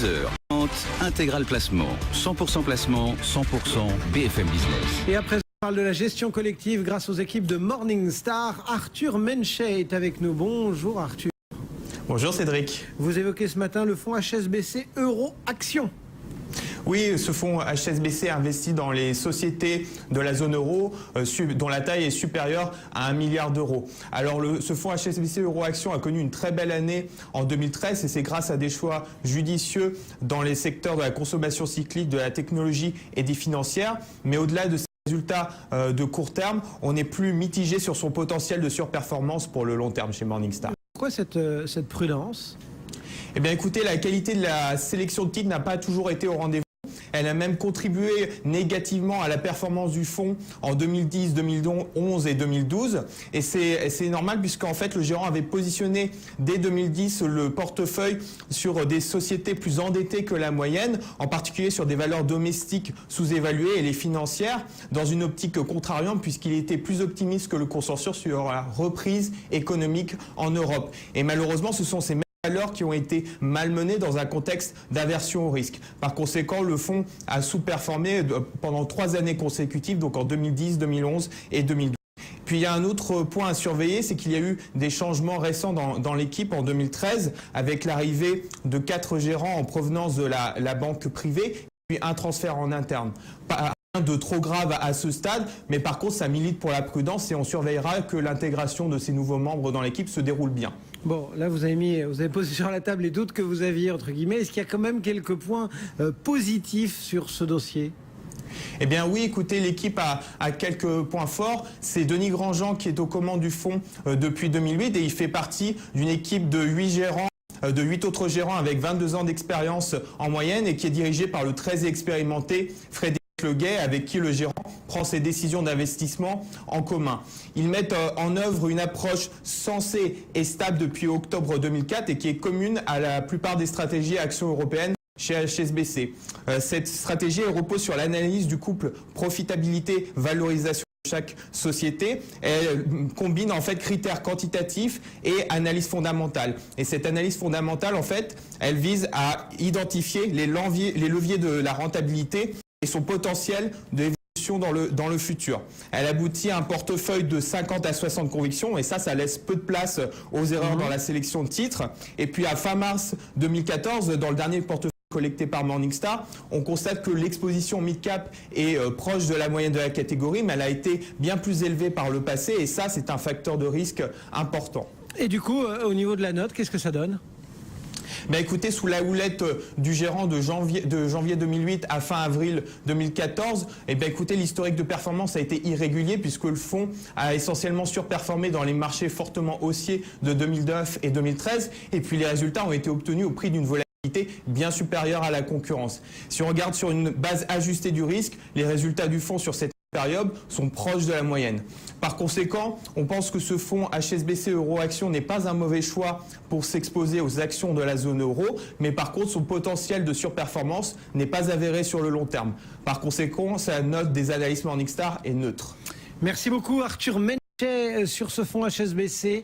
10h. Intégral Placement. 100% placement, 100% BFM Business. Et après, on parle de la gestion collective grâce aux équipes de Morningstar. Arthur Menchet est avec nous. Bonjour Arthur. Bonjour Cédric. Vous évoquez ce matin le fonds HSBC Euro Action. Oui, ce fonds HSBC investit dans les sociétés de la zone euro dont la taille est supérieure à 1 milliard d'euros. Alors ce fonds HSBC Euro Action a connu une très belle année en 2013 et c'est grâce à des choix judicieux dans les secteurs de la consommation cyclique, de la technologie et des financières. Mais au-delà de ces résultats de court terme, on est plus mitigé sur son potentiel de surperformance pour le long terme chez Morningstar. Pourquoi cette prudence ? Eh bien écoutez, la qualité de la sélection de titres n'a pas toujours été au rendez-vous. Elle a même contribué négativement à la performance du fonds en 2010, 2011 et 2012. Et c'est normal puisqu'en fait le gérant avait positionné dès 2010 le portefeuille sur des sociétés plus endettées que la moyenne, en particulier sur des valeurs domestiques sous-évaluées et les financières, dans une optique contrariante puisqu'il était plus optimiste que le consensus sur la reprise économique en Europe. Et malheureusement, ce sont ces valeurs qui ont été malmenées dans un contexte d'aversion au risque. Par conséquent, le fonds a sous-performé pendant 3 années consécutives, donc en 2010, 2011 et 2012. Puis il y a un autre point à surveiller, c'est qu'il y a eu des changements récents dans l'équipe en 2013 avec l'arrivée de 4 gérants en provenance de la banque privée, puis un transfert en interne. Pas rien de trop grave à ce stade, mais par contre ça milite pour la prudence et on surveillera que l'intégration de ces nouveaux membres dans l'équipe se déroule bien. Bon, là vous avez posé sur la table les doutes que vous aviez, entre guillemets. Est-ce qu'il y a quand même quelques points positifs sur ce dossier ? Eh bien oui, écoutez, l'équipe a quelques points forts. C'est Denis Grandjean qui est aux commandes du fonds depuis 2008 et il fait partie d'une équipe de 8 gérants. De 8 autres gérants avec 22 ans d'expérience en moyenne et qui est dirigé par le très expérimenté Frédéric Leguet, avec qui le gérant prend ses décisions d'investissement en commun. Ils mettent en œuvre une approche sensée et stable depuis octobre 2004 et qui est commune à la plupart des stratégies actions européennes chez HSBC. Cette stratégie repose sur l'analyse du couple profitabilité-valorisation de chaque société. Elle combine en fait critères quantitatifs et analyse fondamentale. Et cette analyse fondamentale, en fait, elle vise à identifier les leviers de la rentabilité et son potentiel d'évolution dans le futur. Elle aboutit à un portefeuille de 50 à 60 convictions et ça laisse peu de place aux erreurs dans la sélection de titres. Et puis à fin mars 2014, dans le dernier portefeuille collecté par Morningstar, on constate que l'exposition mid-cap est proche de la moyenne de la catégorie, mais elle a été bien plus élevée par le passé et ça, c'est un facteur de risque important. Et du coup, au niveau de la note, qu'est-ce que ça donne ? Ben écoutez, sous la houlette du gérant de janvier 2008 à fin avril 2014, écoutez, l'historique de performance a été irrégulier puisque le fonds a essentiellement surperformé dans les marchés fortement haussiers de 2009 et 2013 et puis les résultats ont été obtenus au prix d'une volatilité bien supérieure à la concurrence. Si on regarde sur une base ajustée du risque, les résultats du fonds sur cette période sont proches de la moyenne. Par conséquent, on pense que ce fonds HSBC Euro Action n'est pas un mauvais choix pour s'exposer aux actions de la zone euro, mais par contre, son potentiel de surperformance n'est pas avéré sur le long terme. Par conséquent, sa note des analystes Morningstar est neutre. Merci beaucoup Arthur Menchet sur ce fonds HSBC.